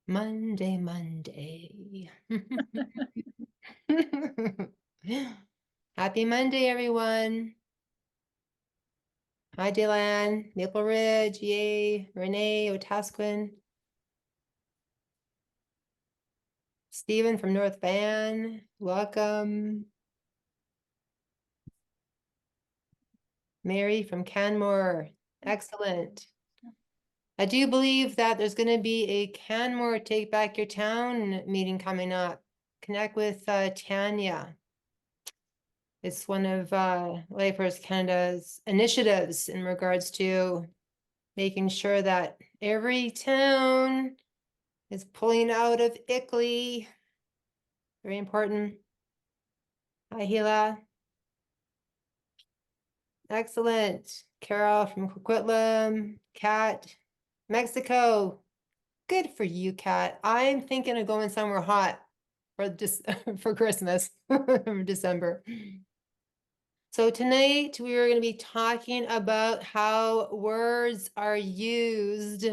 Monday, Monday. Happy Monday, everyone. Hi, Dylan, Maple Ridge, yay, Renee, Otasquin, Stephen from North Van, welcome. Mary from Canmore, excellent. I do believe that there's going to be a Canmore Take Back Your Town meeting coming up. Connect with Tanya. It's one of Layperson Canada's initiatives in regards to making sure that every town is pulling out of ICLEI. Very important. Hi, Hila. Excellent. Carol from Coquitlam. Kat, Mexico. Good for you, Kat. I'm thinking of going somewhere hot for just for Christmas, December. So tonight we are going to be talking about how words are used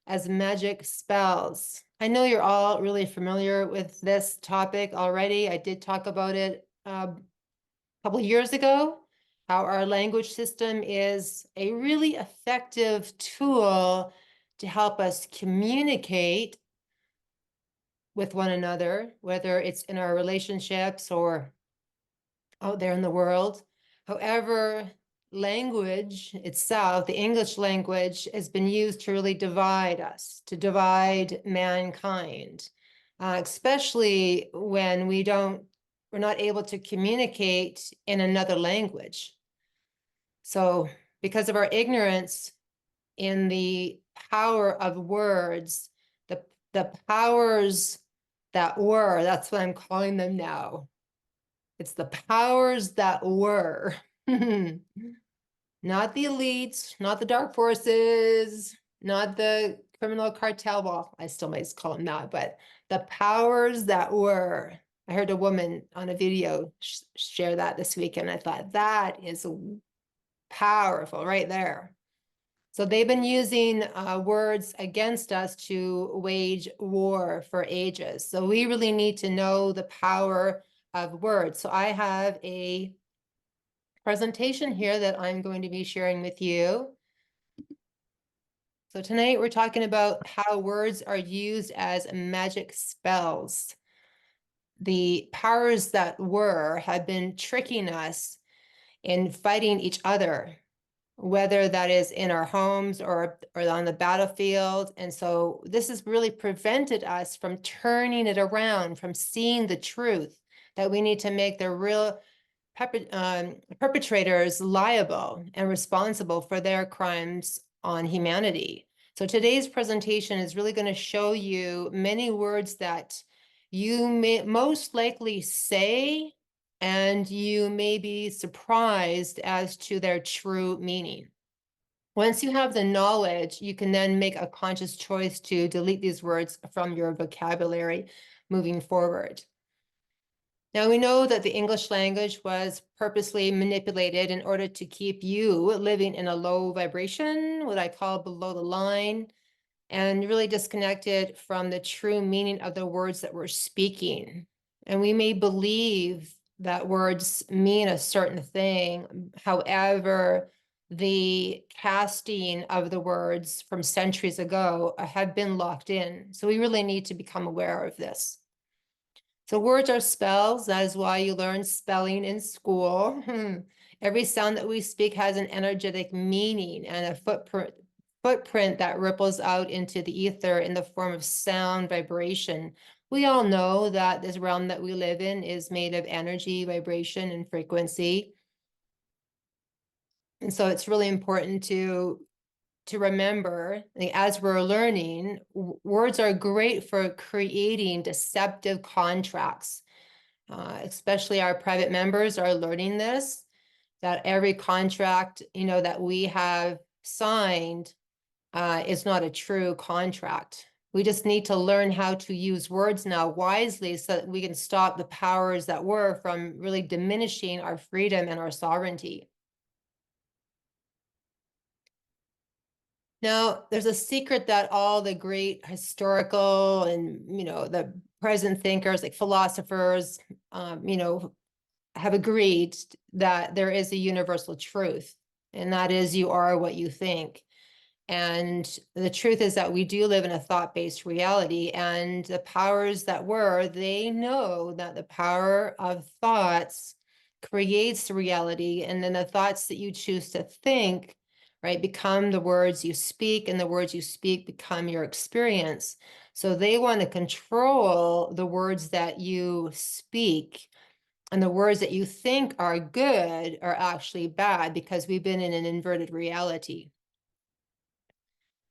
as magic spells. I know you're all really familiar with this topic already. I did talk about it a couple of years ago, how our language system is a really effective tool to help us communicate with one another, whether it's in our relationships or out there in the world. However, language itself, the English language, has been used to really divide us, to divide mankind, especially when we're not able to communicate in another language. So because of our ignorance in the power of words, the powers that were, that's what I'm calling them now. It's the powers that were, not the elites, not the dark forces, not the criminal cartel. Well, I still might call them that, but the powers that were. I heard a woman on a video share that this weekend. I thought that is powerful right there. So they've been using words against us to wage war for ages. So we really need to know the power of words. So I have a presentation here that I'm going to be sharing with you. So tonight we're talking about how words are used as magic spells. The powers that were have been tricking us in fighting each other, whether that is in our homes or on the battlefield. And so this has really prevented us from turning it around, from seeing the truth, that we need to make the real perpetrators liable and responsible for their crimes on humanity. So today's presentation is really going to show you many words that you may most likely say, and you may be surprised as to their true meaning. Once you have the knowledge, you can then make a conscious choice to delete these words from your vocabulary moving forward. Now, we know that the English language was purposely manipulated in order to keep you living in a low vibration, what I call below the line, and really disconnected from the true meaning of the words that we're speaking. And we may believe that words mean a certain thing. However, the casting of the words from centuries ago have been locked in. So we really need to become aware of this. So words are spells. That is why you learn spelling in school. Every sound that we speak has an energetic meaning and a footprint that ripples out into the ether in the form of sound vibration. We all know that this realm that we live in is made of energy, vibration, and frequency. And so it's really important to remember, as we're learning, words are great for creating deceptive contracts. Especially our private members are learning this, that every contract, that we have signed is not a true contract. We just need to learn how to use words now wisely so that we can stop the powers that were from really diminishing our freedom and our sovereignty. Now, there's a secret that all the great historical and, the present thinkers, like philosophers, have agreed that there is a universal truth, and that is you are what you think. And the truth is that we do live in a thought-based reality, and the powers that were, they know that the power of thoughts creates the reality, and then the thoughts that you choose to think, right, become the words you speak, and the words you speak become your experience. So they want to control the words that you speak, and the words that you think are good are actually bad, because we've been in an inverted reality.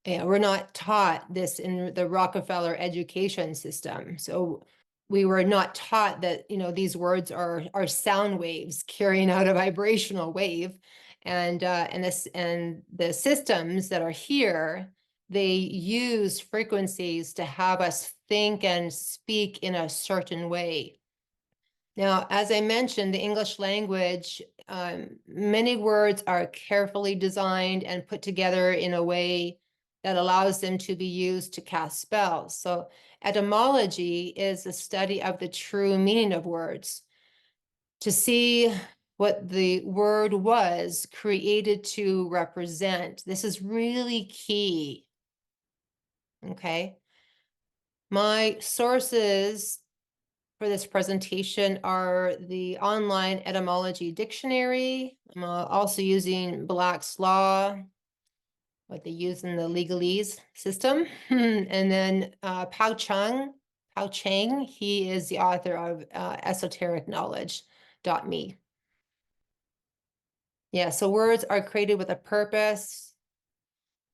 Yeah, we're not taught this in the Rockefeller education system. So we were not taught that, these words are sound waves carrying out a vibrational wave. And the systems that are here, they use frequencies to have us think and speak in a certain way. Now, as I mentioned, the English language, many words are carefully designed and put together in a way that allows them to be used to cast spells. So etymology is the study of the true meaning of words, to see what the word was created to represent. This is really key. Okay. My sources for this presentation are the online etymology dictionary. I'm also using Black's Law, what they use in the legalese system. And then Pao Chang, he is the author of esotericknowledge.me. Yeah, so words are created with a purpose.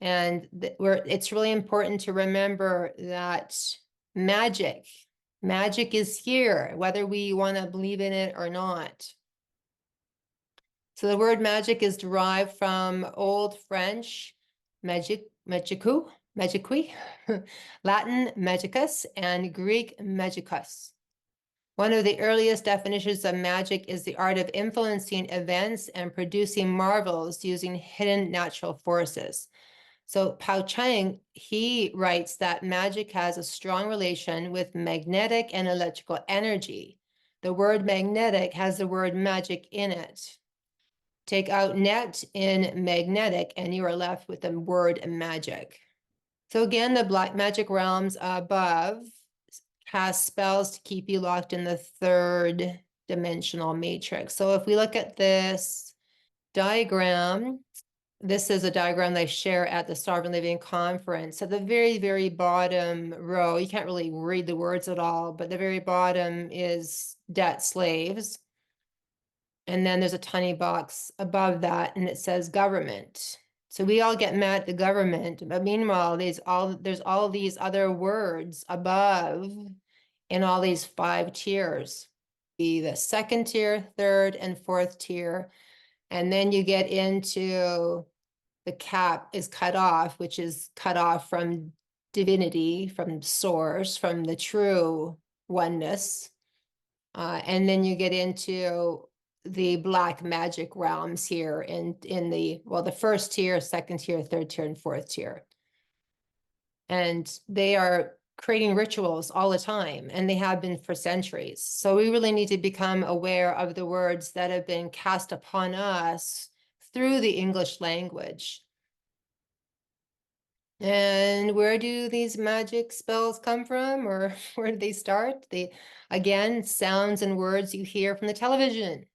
And it's really important to remember that magic is here, whether we want to believe in it or not. So the word magic is derived from Old French magicui, Latin magicus, and Greek magicus. One of the earliest definitions of magic is the art of influencing events and producing marvels using hidden natural forces. So Pao Chang, he writes that magic has a strong relation with magnetic and electrical energy. The word magnetic has the word magic in it. Take out net in magnetic and you are left with the word magic. So again, the black magic realms above cast spells to keep you locked in the third dimensional matrix. So if we look at this diagram, this is a diagram they share at the Sovereign Living Conference. At the very, very bottom row, you can't really read the words at all, but the very bottom is debt slaves. And then there's a tiny box above that, and it says government. So we all get mad at the government, but meanwhile, there's all these other words above in all these 5 tiers. The second tier, third, and fourth tier. And then you get into the cap is cut off, which is cut off from divinity, from source, from the true oneness. And then you get into the black magic realms here in the first tier, second tier, third tier, and fourth tier. And they are creating rituals all the time, and they have been for centuries. So we really need to become aware of the words that have been cast upon us through the English language. And where do these magic spells come from, or where do they start? Again, sounds and words you hear from the television,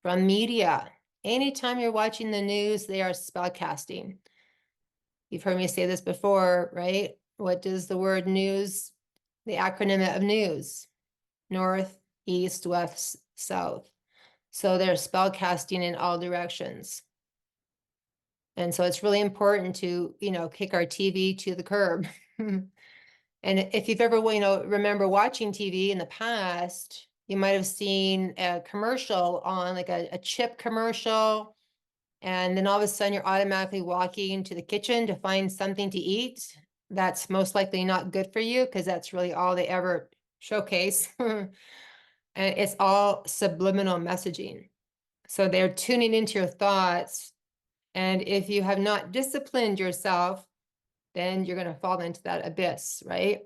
from media. Anytime you're watching the news, they are spell casting. You've heard me say this before, right? What does the word news, the acronym of news? North, east, west, south. So they're spell casting in all directions. And so it's really important to, kick our TV to the curb. And if you've ever, remember watching TV in the past, you might have seen a commercial on, like a chip commercial. And then all of a sudden you're automatically walking to the kitchen to find something to eat. That's most likely not good for you, because that's really all they ever showcase. And it's all subliminal messaging. So they're tuning into your thoughts. And if you have not disciplined yourself then you're going to fall into that abyss, right?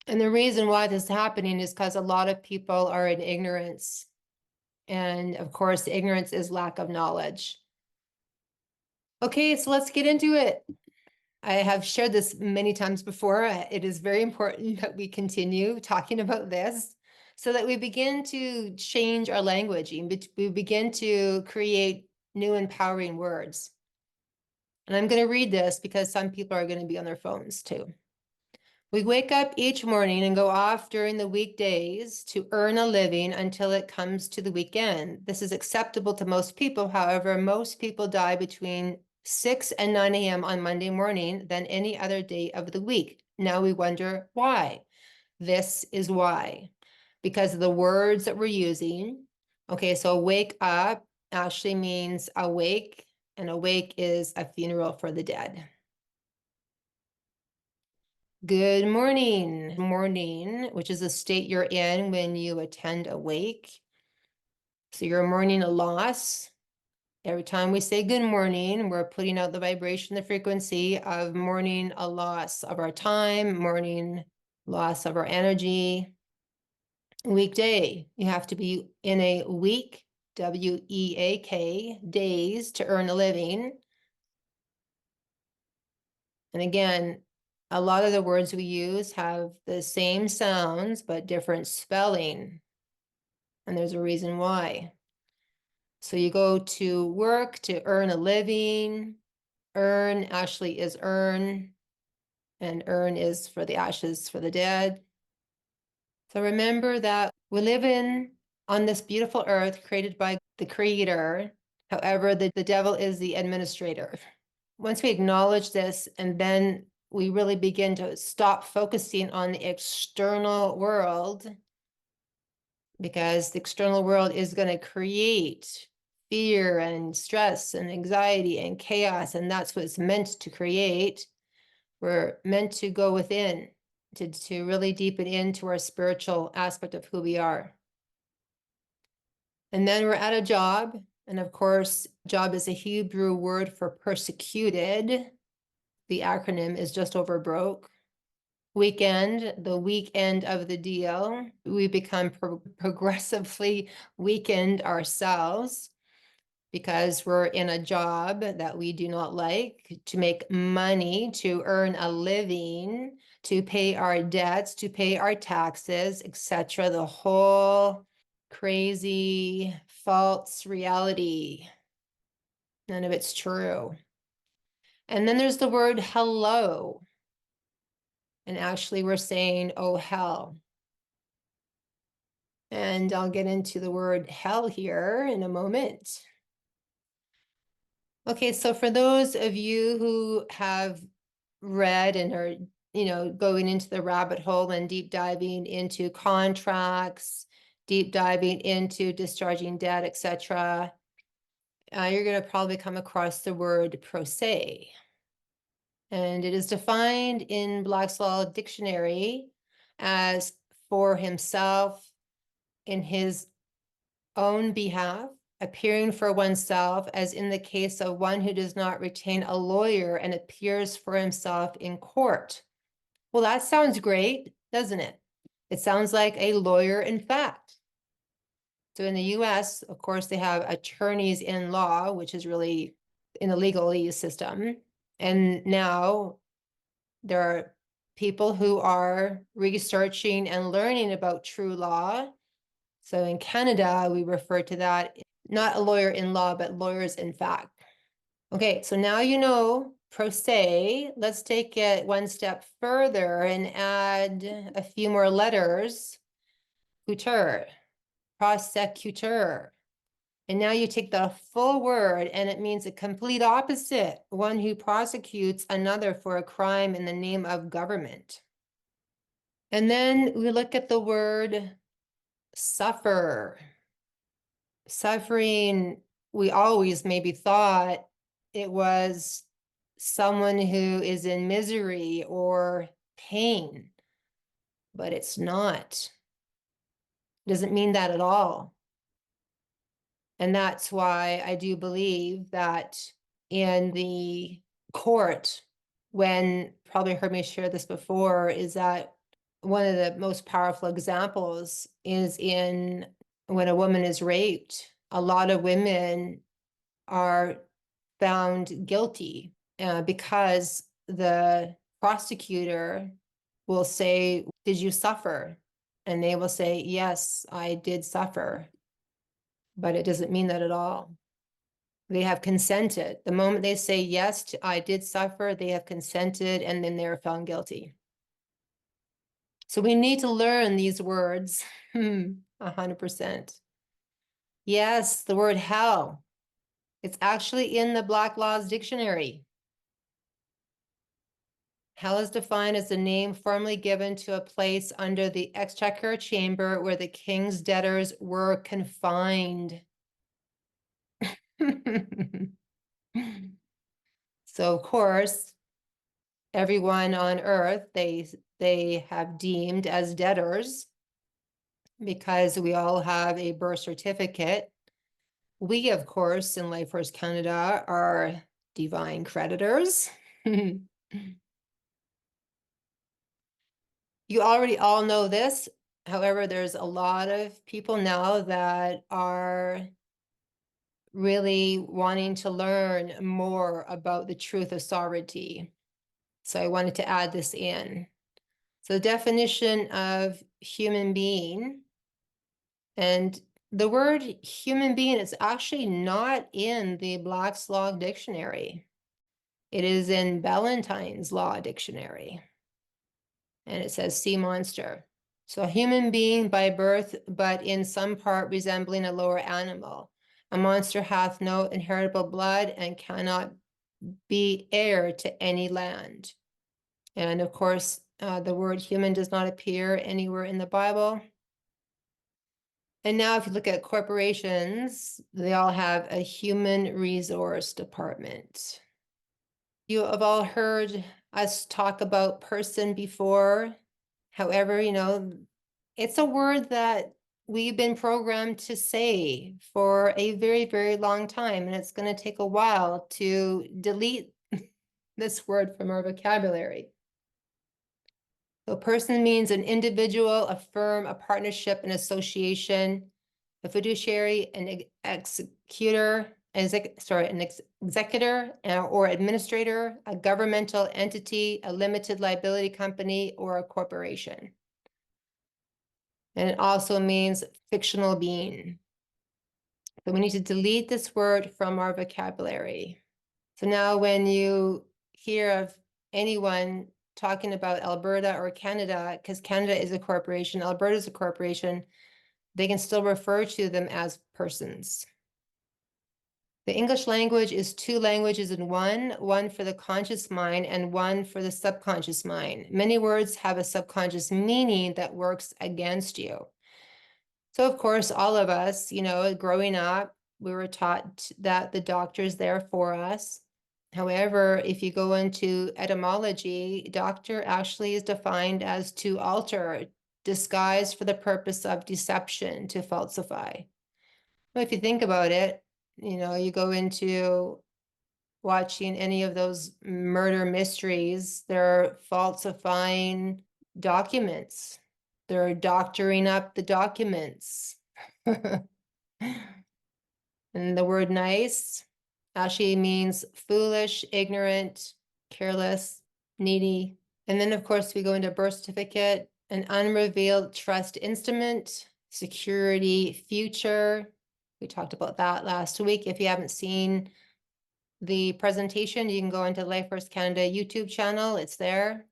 And the reason why this is happening is because a lot of people are in ignorance. And of course, ignorance is lack of knowledge. Okay, so let's get into it. I have shared this many times before. It is very important that we continue talking about this so that we begin to change our language. We begin to create new empowering words. And I'm going to read this because some people are going to be on their phones too. We wake up each morning and go off during the weekdays to earn a living until it comes to the weekend. This is acceptable to most people. However, most people die between 6 and 9 a.m. on Monday morning than any other day of the week. Now we wonder why. This is why. Because of the words that we're using. Okay, so wake up actually means awake, and awake is a funeral for the dead. Good morning. Morning, which is the state you're in when you attend a wake. So you're mourning a loss. Every time we say good morning, we're putting out the vibration, the frequency of mourning a loss of our time, mourning loss of our energy. Weekday, you have to be in a week, W-E-A-K, days to earn a living. And again, a lot of the words we use have the same sounds, but different spelling. And there's a reason why. So you go to work to earn a living. Earn actually is earn, and earn is for the ashes for the dead. So remember that we live on this beautiful earth created by the creator. However, the devil is the administrator. Once we acknowledge this, and then we really begin to stop focusing on the external world, because the external world is going to create fear and stress and anxiety and chaos, and that's what it's meant to create. We're meant to go within to really deepen into our spiritual aspect of who we are. And then we're at a job. And of course, job is a Hebrew word for persecuted. The acronym is just over broke. Weekend, the weekend of the deal. We become progressively weakened ourselves because we're in a job that we do not like, to make money, to earn a living, to pay our debts, to pay our taxes, etc. The whole crazy false reality. None of it's true. And then there's the word hello. And actually we're saying, oh, hell. And I'll get into the word hell here in a moment. Okay, so for those of you who have read and are, going into the rabbit hole and deep diving into contracts, deep diving into discharging debt, etc., you're going to probably come across the word pro se. And it is defined in Black's Law Dictionary as for himself, in his own behalf, appearing for oneself, as in the case of one who does not retain a lawyer and appears for himself in court. Well, that sounds great, doesn't it? It sounds like a lawyer in fact. So in the US, of course, they have attorneys in law, which is really in the legalese system. And now there are people who are researching and learning about true law. So in Canada, we refer to that, not a lawyer in law, but lawyers in fact. Okay, so now you know pro se. Let's take it one step further and add a few more letters. Couture, prosecutor. And now you take the full word and it means a complete opposite, one who prosecutes another for a crime in the name of government. And then we look at the word suffer. Suffering, we always maybe thought it was someone who is in misery or pain, but it's not. It doesn't mean that at all. And that's why I do believe that in the court, when, probably heard me share this before, is that one of the most powerful examples is in when a woman is raped. A lot of women are found guilty because the prosecutor will say, "Did you suffer?" And they will say, "Yes, I did suffer." But it doesn't mean that at all. They have consented. The moment they say, "Yes, I did suffer," they have consented, and then they're found guilty. So we need to learn these words 100%. Yes, the word hell. It's actually in the Black Laws Dictionary. Hell is defined as the name formerly given to a place under the exchequer chamber where the king's debtors were confined. So, of course, everyone on earth, they have deemed as debtors because we all have a birth certificate. We, of course, in Life Force Canada are divine creditors. You already all know this. However, there's a lot of people now that are really wanting to learn more about the truth of sovereignty. So I wanted to add this in. So the definition of human being, and the word human being is actually not in the Black's Law Dictionary. It is in Ballantyne's Law Dictionary. And it says sea monster. So a human being by birth, but in some part resembling a lower animal. A monster hath no inheritable blood and cannot be heir to any land. And of course, the word human does not appear anywhere in the Bible. And now if you look at corporations, they all have a human resource department. You have all heard us talk about person before. However, it's a word that we've been programmed to say for a very, very long time, and it's going to take a while to delete this word from our vocabulary. So person means an individual, a firm, a partnership, an association, a fiduciary, an executor, an executor or administrator, a governmental entity, a limited liability company, or a corporation. And it also means fictional being. So we need to delete this word from our vocabulary. So now when you hear of anyone talking about Alberta or Canada, because Canada is a corporation, Alberta is a corporation, they can still refer to them as persons. The English language is two languages in one for the conscious mind and one for the subconscious mind. Many words have a subconscious meaning that works against you. So of course, all of us, growing up, we were taught that the doctor is there for us. However, if you go into etymology, doctor actually is defined as to alter, disguise for the purpose of deception, to falsify. Well, if you think about it, you go into watching any of those murder mysteries, they're falsifying documents. They're doctoring up the documents. And the word nice actually means foolish, ignorant, careless, needy. And then, of course, we go into birth certificate, an unrevealed trust instrument, security, future. We talked about that last week. If you haven't seen the presentation, you can go into Life Force Canada YouTube channel. It's there.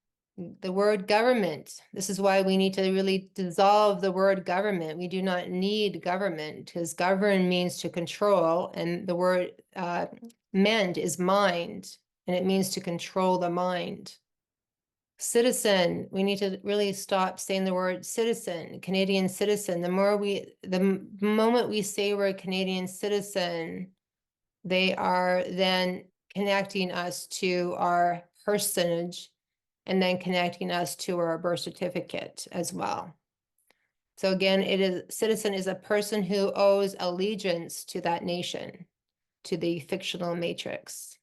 The word government. This is why we need to really dissolve the word government. We do not need government because govern means to control, and the word mend is mind, and it means to control the mind. Citizen, we need to really stop saying the word citizen, Canadian citizen. The moment we say we're a Canadian citizen, they are then connecting us to our personage and then connecting us to our birth certificate as well. So again, citizen is a person who owes allegiance to that nation, to the fictional matrix.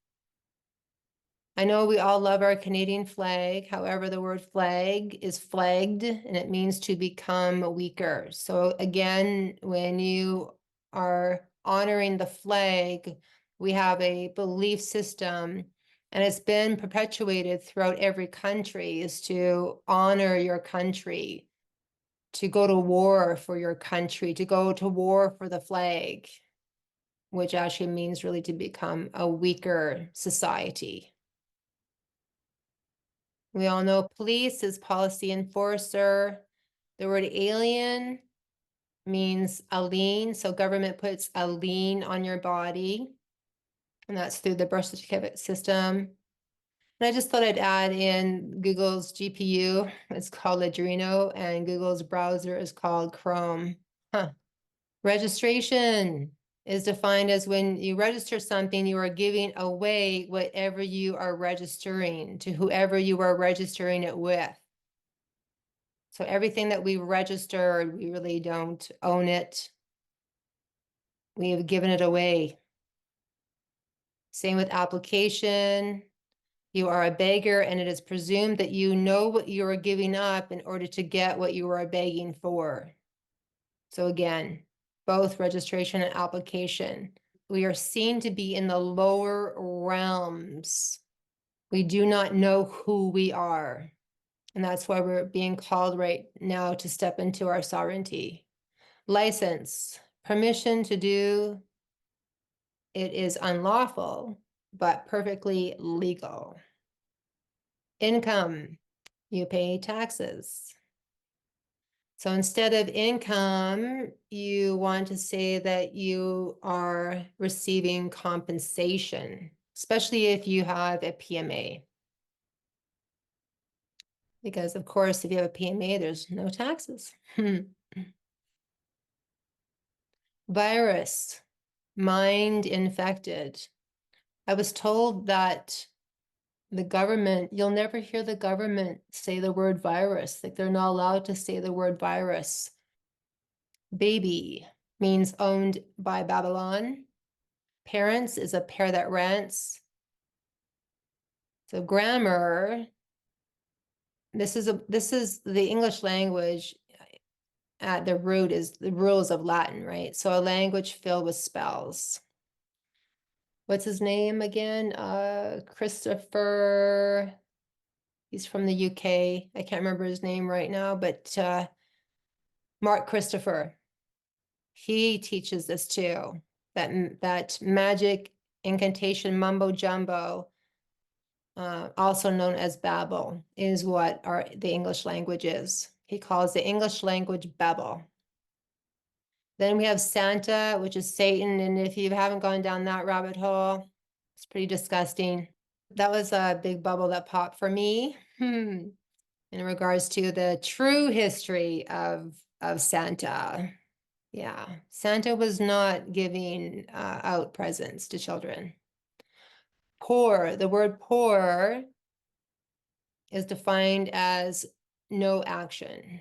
I know we all love our Canadian flag. However, the word flag is flagged and it means to become weaker. So again, when you are honoring the flag, we have a belief system and it's been perpetuated throughout every country is to honor your country, to go to war for your country, to go to war for the flag, which actually means really to become a weaker society. We all know police is policy enforcer. The word alien means a lien. So government puts a lien on your body. And that's through the birth certificate system. And I just thought I'd add in Google's GPU. It's called Adreno and Google's browser is called Chrome. Huh. Registration is defined as when you register something, you are giving away whatever you are registering to whoever you are registering it with. So everything that we registered, we really don't own it. We have given it away. Same with application. You are a beggar and it is presumed that you know what you are giving up in order to get what you are begging for. So again, both registration and application. We are seen to be in the lower realms. We do not know who we are. And that's why we're being called right now to step into our sovereignty. License, permission to do. It is unlawful, but perfectly legal. Income, you pay taxes. So instead of income, you want to say that you are receiving compensation, especially if you have a PMA. Because of course, if you have a PMA, there's no taxes. Virus, mind infected. I was told that the government, you'll never hear the government say the word virus, like they're not allowed to say the word virus. Baby means owned by Babylon. Parents is a pair that rents. So grammar, this is the English language at the root is the rules of Latin, right? So a language filled with spells. What's his name again? Christopher, he's from the UK. I can't remember his name right now, but Mark Christopher. He teaches this too, that magic incantation mumbo jumbo, also known as Babel, is what the English language is. He calls the English language Babel. Then we have Santa, which is Satan. And if you haven't gone down that rabbit hole, it's pretty disgusting. That was a big bubble that popped for me in regards to the true history of Santa. Yeah, Santa was not giving out presents to children. Poor, the word poor is defined as no action.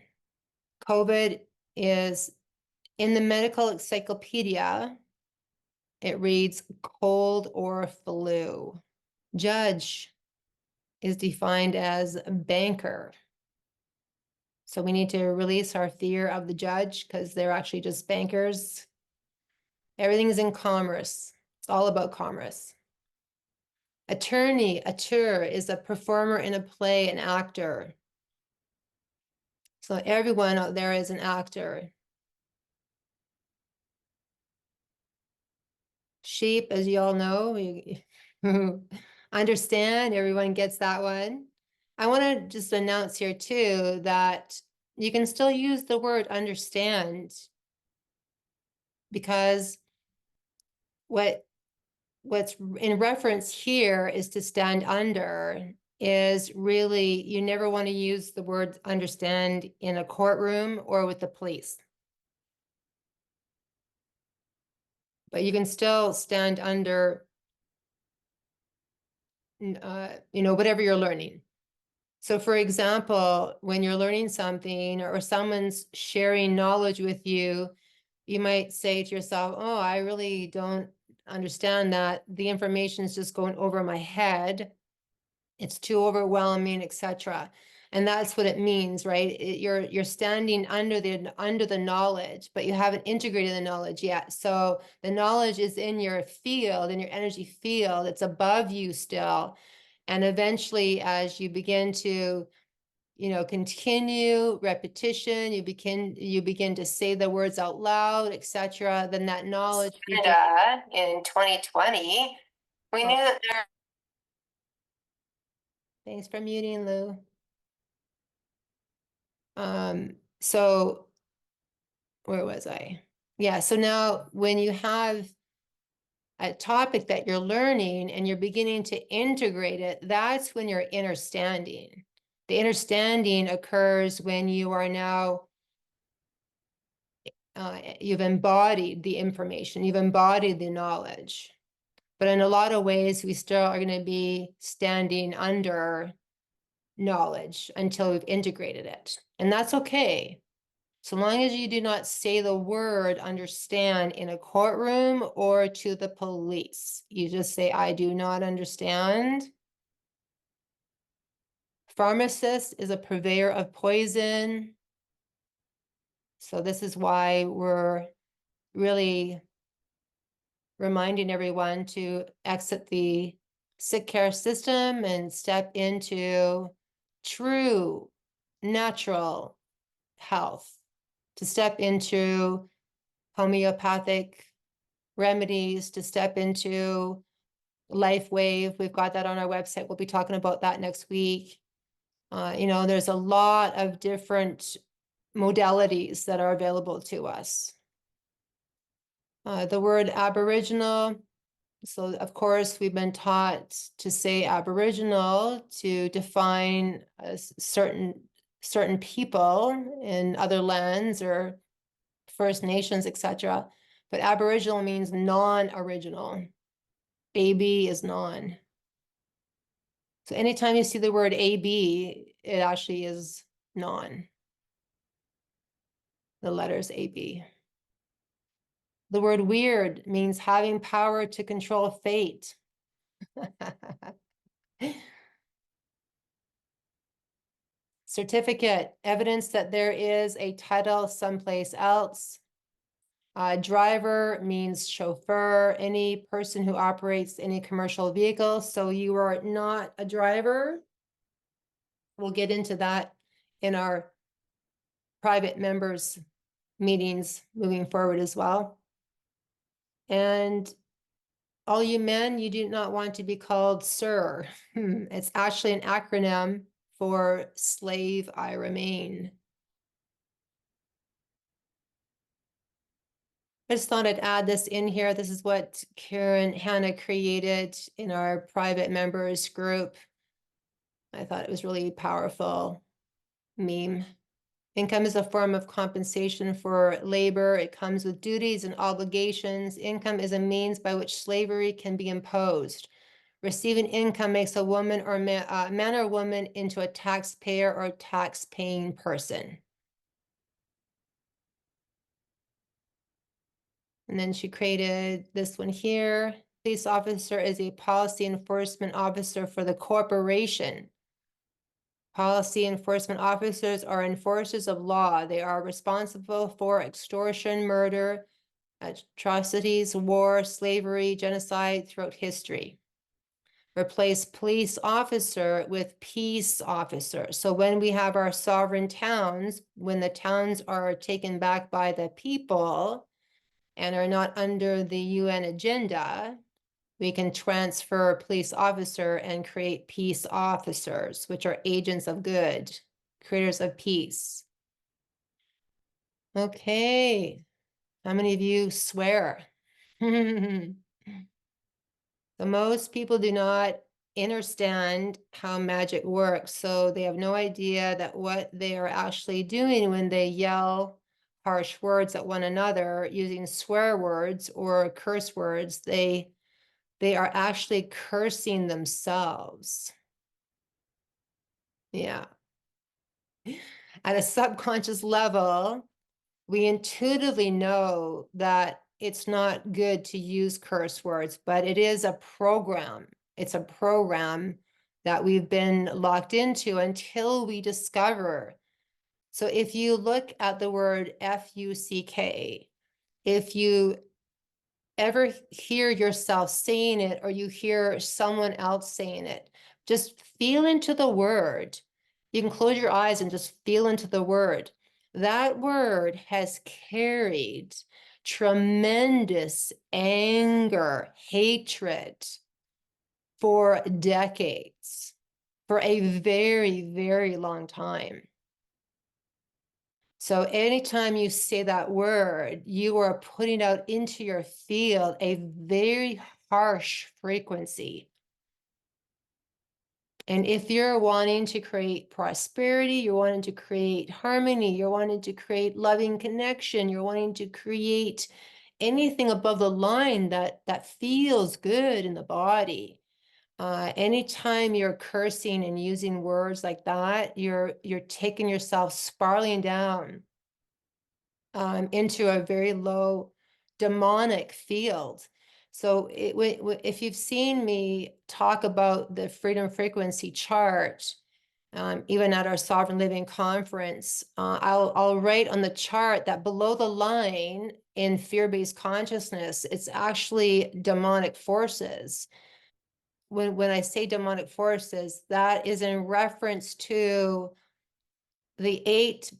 COVID is in the medical encyclopedia, it reads cold or flu. Judge is defined as banker. So we need to release our fear of the judge because they're actually just bankers. Everything is in commerce. It's all about commerce. Attorney, auteur, is a performer in a play, an actor. So everyone out there is an actor. Sheep, as you all know, understand, everyone gets that one. I want to just announce here too that you can still use the word understand because what's in reference here is to stand under is really, you never want to use the word understand in a courtroom or with the police. But you can still stand under, whatever you're learning. So for example, when you're learning something or someone's sharing knowledge with you, you might say to yourself, oh, I really don't understand that. The information is just going over my head. It's too overwhelming, etc. And that's what it means, right? You're standing under the knowledge, but you haven't integrated the knowledge yet. So the knowledge is in your field, in your energy field. It's above you still. And eventually, as you begin to, continue repetition, you begin to say the words out loud, etc. Then that knowledge. Canada in 2020, we knew that there. Thanks for muting, Lou. So where was I? Yeah, so now when you have a topic that you're learning and you're beginning to integrate it, that's when you're understanding. The understanding occurs when you are now, you've embodied the information, you've embodied the knowledge. But in a lot of ways, we still are going to be standing under knowledge until we've integrated it. And that's okay. So long as you do not say the word understand in a courtroom or to the police, you just say, I do not understand. Pharmacist is a purveyor of poison. So this is why we're really reminding everyone to exit the sick care system and step into true natural health, to step into homeopathic remedies, to step into Life Wave. We've got that on our website. We'll be talking about that next week. There's a lot of different modalities that are available to us. The word Aboriginal. So of course, we've been taught to say Aboriginal to define certain people in other lands or First Nations, etc. But Aboriginal means non-original. AB is non. So anytime you see the word AB, it actually is non. The letters AB. The word weird means having power to control fate. Certificate, evidence that there is a title someplace else. Driver means chauffeur, any person who operates any commercial vehicle. So you are not a driver. We'll get into that in our private members meetings moving forward as well. And all you men, you do not want to be called sir. It's actually an acronym for slave I remain. I just thought I'd add this in here. This is what Karen Hannah created in our private members group. I thought it was really powerful meme. Income is a form of compensation for labor. It comes with duties and obligations. Income is a means by which slavery can be imposed. Receiving income makes a woman or man or woman into a taxpayer or tax-paying person. And then she created this one here. Police officer is a policy enforcement officer for the corporation. Policy enforcement officers are enforcers of law. They are responsible for extortion, murder, atrocities, war, slavery, genocide throughout history. Replace police officer with peace officer. So when we have our sovereign towns, when the towns are taken back by the people and are not under the UN agenda, we can transfer police officer and create peace officers, which are agents of good, creators of peace. Okay, how many of you swear? So most people do not understand how magic works, so they have no idea that what they are actually doing when they yell harsh words at one another using swear words or curse words. They are actually cursing themselves. Yeah. At a subconscious level, we intuitively know that it's not good to use curse words, but it is a program. It's a program that we've been locked into until we discover. So if you look at the word F-U-C-K, if you ever hear yourself saying it or you hear someone else saying it, just feel into the word. You can close your eyes and just feel into the word. That word has carried tremendous anger, hatred for decades, for a very, very long time. So anytime you say that word, you are putting out into your field a very harsh frequency. And if you're wanting to create prosperity, you're wanting to create harmony, you're wanting to create loving connection, you're wanting to create anything above the line that feels good in the body. Anytime you're cursing and using words like that, you're taking yourself spiraling down into a very low demonic field. So if you've seen me talk about the freedom frequency chart, even at our Sovereign Living Conference, I'll write on the chart that below the line in fear-based consciousness, it's actually demonic forces. When I say demonic forces, that is in reference to the 8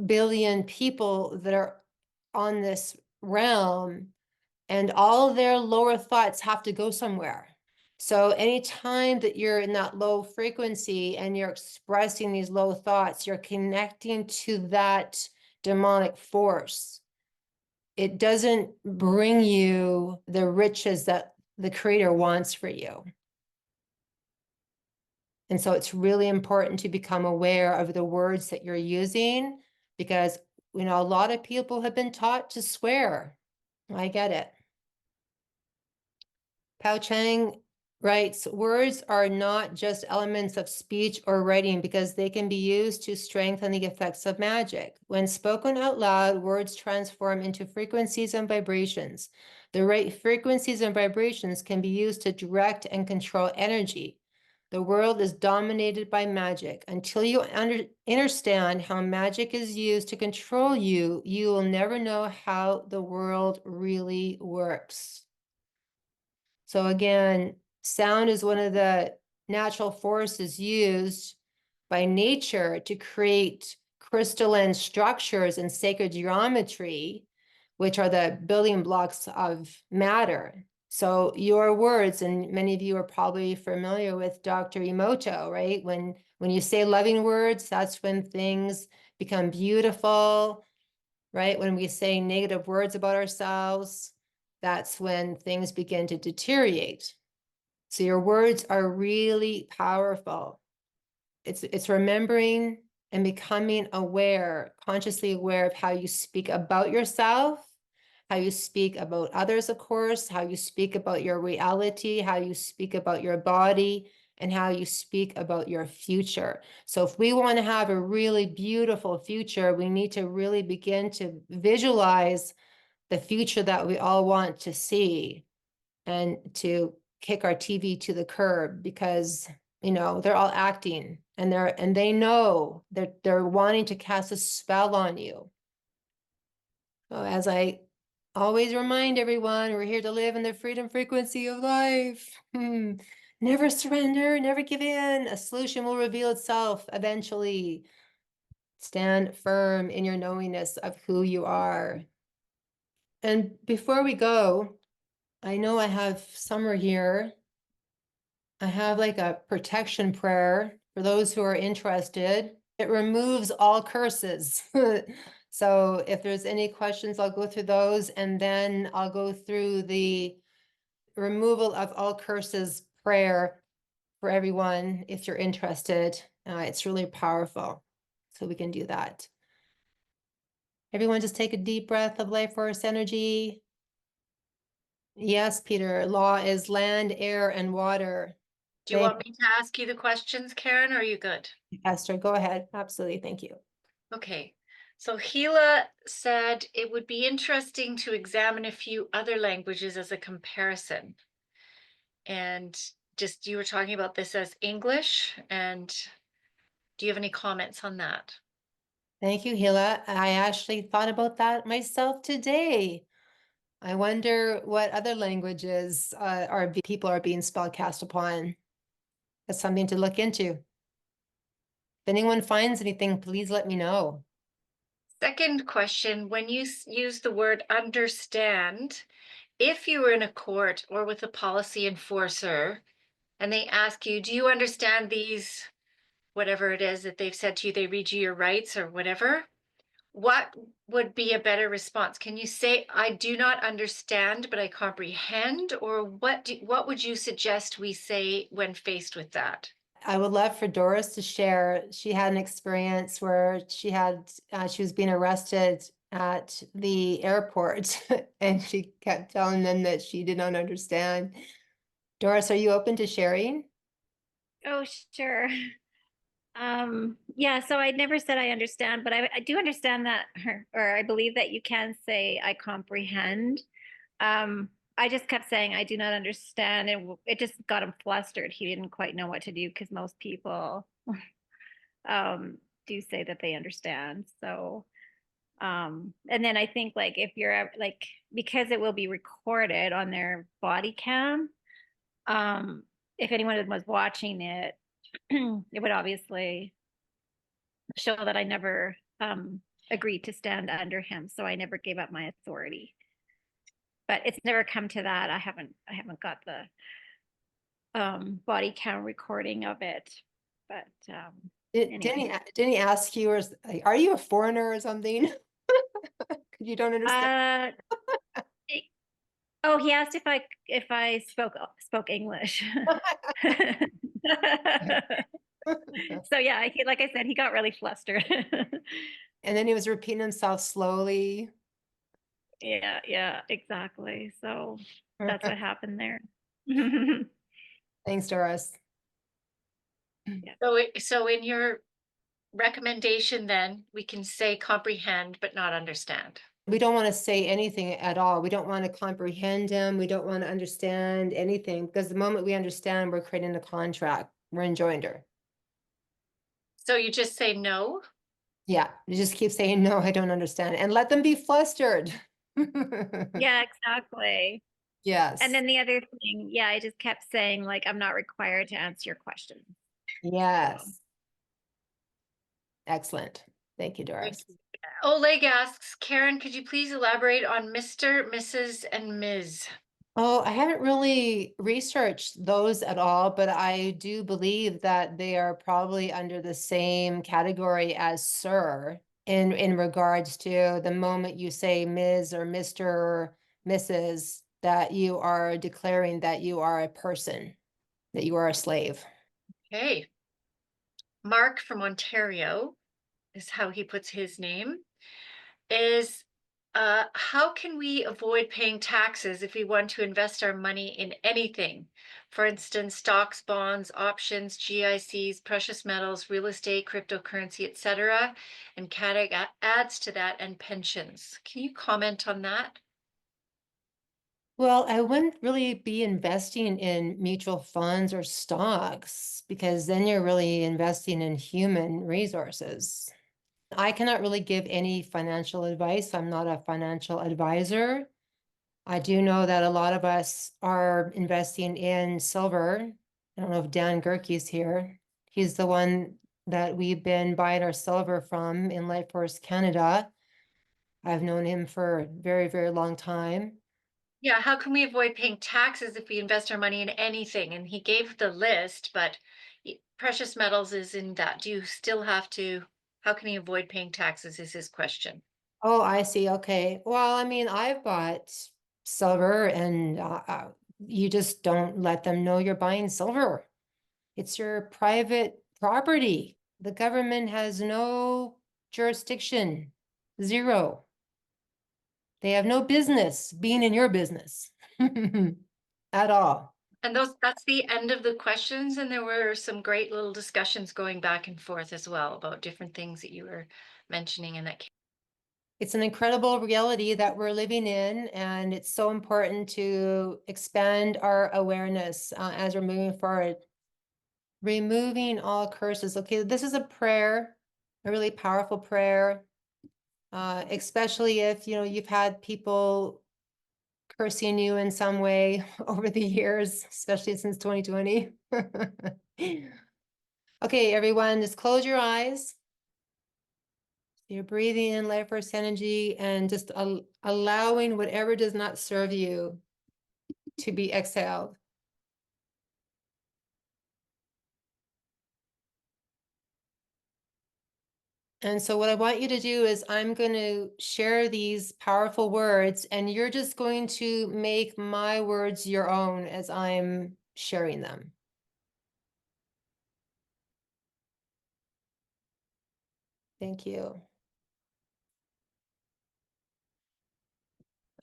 billion people that are on this realm, and all their lower thoughts have to go somewhere. So anytime that you're in that low frequency and you're expressing these low thoughts, you're connecting to that demonic force. It doesn't bring you the riches that the Creator wants for you. And so it's really important to become aware of the words that you're using, because, you know, a lot of people have been taught to swear. I get it. Pao Chang writes, words are not just elements of speech or writing because they can be used to strengthen the effects of magic. When spoken out loud, words transform into frequencies and vibrations. The right frequencies and vibrations can be used to direct and control energy. The world is dominated by magic. Until you understand how magic is used to control you, you will never know how the world really works. So again, sound is one of the natural forces used by nature to create crystalline structures and sacred geometry, which are the building blocks of matter. So your words, and many of you are probably familiar with Dr. Emoto, right? When you say loving words, that's when things become beautiful, right? When we say negative words about ourselves, that's when things begin to deteriorate. So your words are really powerful. It's remembering and becoming aware, consciously aware of how you speak about yourself, how you speak about others, of course, how you speak about your reality, how you speak about your body, and how you speak about your future. So if we want to have a really beautiful future, we need to really begin to visualize the future that we all want to see, and to kick our TV to the curb, because, you know, they're all acting, and they know they're wanting to cast a spell on you. So as I always remind everyone, we're here to live in the freedom frequency of life. Never surrender, never give in. A solution will reveal itself eventually. Stand firm in your knowingness of who you are. And before we go, I know I have Summer here. I have like a protection prayer for those who are interested. It removes all curses. So if there's any questions, I'll go through those, and then I'll go through the removal of all curses prayer for everyone if you're interested. It's really powerful. So we can do that. Everyone just take a deep breath of life force energy. Yes, Peter, law is land, air, and water. Do you want me to ask you the questions, Karen, or are you good? Esther, go ahead. Absolutely. Thank you. Okay. So Gila said it would be interesting to examine a few other languages as a comparison. And just you were talking about this as English, and do you have any comments on that? Thank you, Hila. I actually thought about that myself today. I wonder what other languages people are being spellcast upon. That's something to look into. If anyone finds anything, please let me know. Second question, when you use the word understand, if you were in a court or with a policy enforcer and they ask you, do you understand these, whatever it is that they've said to you, they read you your rights or whatever, what would be a better response? Can you say, I do not understand, but I comprehend? Or what would you suggest we say when faced with that? I would love for Doris to share. She had an experience where she was being arrested at the airport and she kept telling them that she did not understand. Doris, are you open to sharing? Oh, sure. Yeah, so I never said I understand, but I do understand that, or I believe that you can say I comprehend. I just kept saying I do not understand, and it just got him flustered. He didn't quite know what to do because most people um do say that they understand. So, and then I think like if you're like because it will be recorded on their body cam, um, if anyone was watching it, it would obviously show that I never agreed to stand under him, so I never gave up my authority. But it's never come to that. I haven't got the body count recording of it. But anyway. Didn't he ask you, like, are you a foreigner or something? Because you don't understand. Uh oh, he asked if I spoke English. So yeah, like I said, he got really flustered. And then he was repeating himself slowly. Yeah, exactly. So that's what happened there. Thanks, Doris. So in your recommendation, then we can say comprehend but not understand. We don't want to say anything at all. We don't want to comprehend him. We don't want to understand anything because the moment we understand, we're creating a contract. We're in joinder. So you just say no. Yeah, you just keep saying, no, I don't understand, and let them be flustered. Yeah, exactly. And Yes, then the other thing, yeah, I just kept saying like I'm not required to answer your question. So, yes. Excellent. Thank you, Thank Doris. you. Oleg asks, Karen, could you please elaborate on Mr., Mrs., and Ms.? Oh, I haven't really researched those at all, but I do believe that they are probably under the same category as sir in regards to the moment you say Ms. or Mr. or Mrs., that you are declaring that you are a person, that you are a slave. Okay. Mark from Ontario is how he puts his name. Is how can we avoid paying taxes if we want to invest our money in anything? For instance, stocks, bonds, options, GICs, precious metals, real estate, cryptocurrency, etc. And CADIG adds to that, and pensions. Can you comment on that? Well, I wouldn't really be investing in mutual funds or stocks because then you're really investing in human resources. I cannot really give any financial advice. I'm not a financial advisor. I do know that a lot of us are investing in silver. I don't know if Dan Gerke's here. He's the one that we've been buying our silver from in Lightforce Canada. I've known him for a very, very long time. Yeah, how can we avoid paying taxes if we invest our money in anything? And he gave the list, but precious metals is in that. Do you still have to, how can he avoid paying taxes is his question. Oh, I see. Okay. Well, I mean, I've bought silver and you just don't let them know you're buying silver. It's your private property. The government has no jurisdiction, zero. They have no business being in your business at all. And that's the end of the questions. And there were some great little discussions going back and forth as well about different things that you were mentioning in that case. It's an incredible reality that we're living in, and it's so important to expand our awareness as we're moving forward. Removing all curses. Okay, this is a prayer, a really powerful prayer, especially if, you know, you've had people cursing you in some way over the years, especially since 2020. Okay, everyone, just close your eyes. You're breathing in life force energy and just allowing whatever does not serve you to be exhaled. And so what I want you to do is I'm going to share these powerful words, and you're just going to make my words your own as I'm sharing them. Thank you.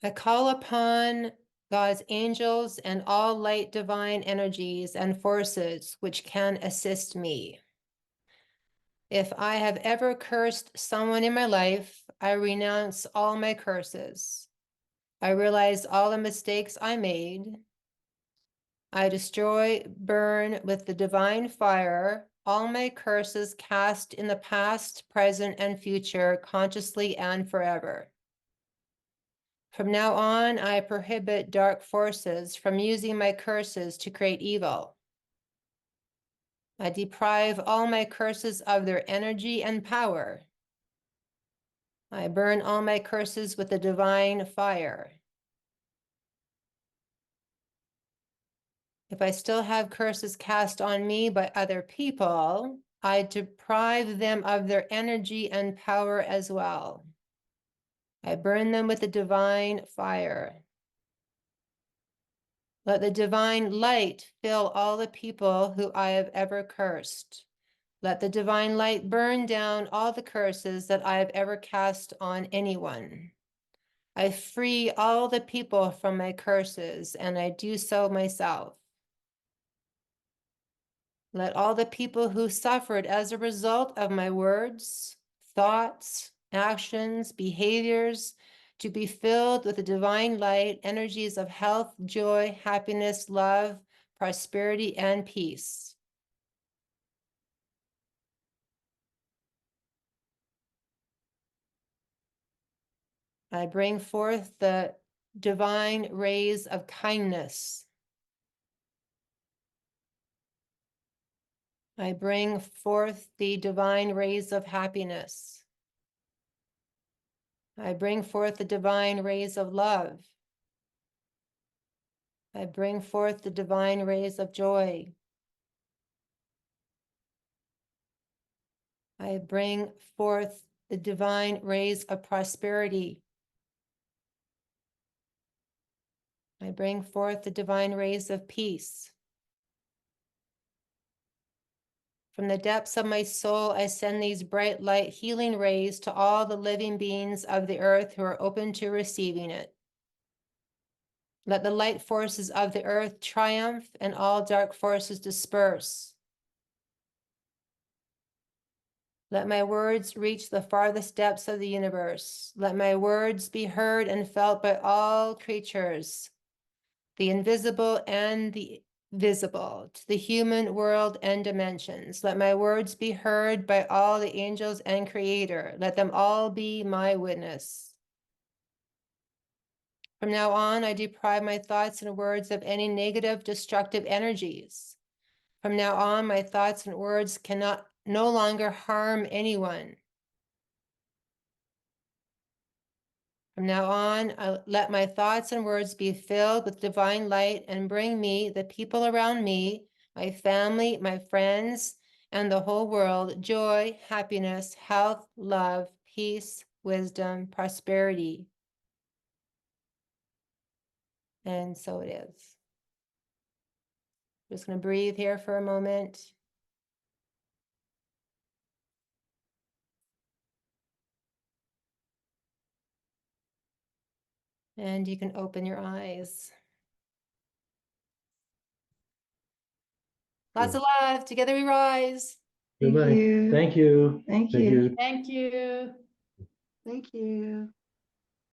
I call upon God's angels and all light divine energies and forces which can assist me. If I have ever cursed someone in my life, I renounce all my curses. I realize all the mistakes I made. I destroy, burn with the divine fire all my curses cast in the past, present, and future, consciously and forever. From now on, I prohibit dark forces from using my curses to create evil. I deprive all my curses of their energy and power. I burn all my curses with the divine fire. If I still have curses cast on me by other people, I deprive them of their energy and power as well. I burn them with the divine fire. Let the divine light fill all the people who I have ever cursed. Let the divine light burn down all the curses that I have ever cast on anyone. I free all the people from my curses, and I do so myself. Let all the people who suffered as a result of my words, thoughts, actions, behaviors, to be filled with the divine light, energies of health, joy, happiness, love, prosperity, and peace. I bring forth the divine rays of kindness. I bring forth the divine rays of happiness. I bring forth the divine rays of love. I bring forth the divine rays of joy. I bring forth the divine rays of prosperity. I bring forth the divine rays of peace. From the depths of my soul, I send these bright light healing rays to all the living beings of the earth who are open to receiving it. Let the light forces of the earth triumph and all dark forces disperse. Let my words reach the farthest depths of the universe. Let my words be heard and felt by all creatures, the invisible and the visible, to the human world and dimensions. Let my words be heard by all the angels and Creator. Let them all be my witness. From now on, I deprive my thoughts and words of any negative, destructive energies. From now on, my thoughts and words cannot no longer harm anyone. From now on, I let my thoughts and words be filled with divine light and bring me, the people around me, my family, my friends, and the whole world, joy, happiness, health, love, peace, wisdom, prosperity. And so it is. Just going to breathe here for a moment. And you can open your eyes. Lots of love. Together we rise. Goodbye. Thank you. Thank Thank you. you. Thank you. Thank you.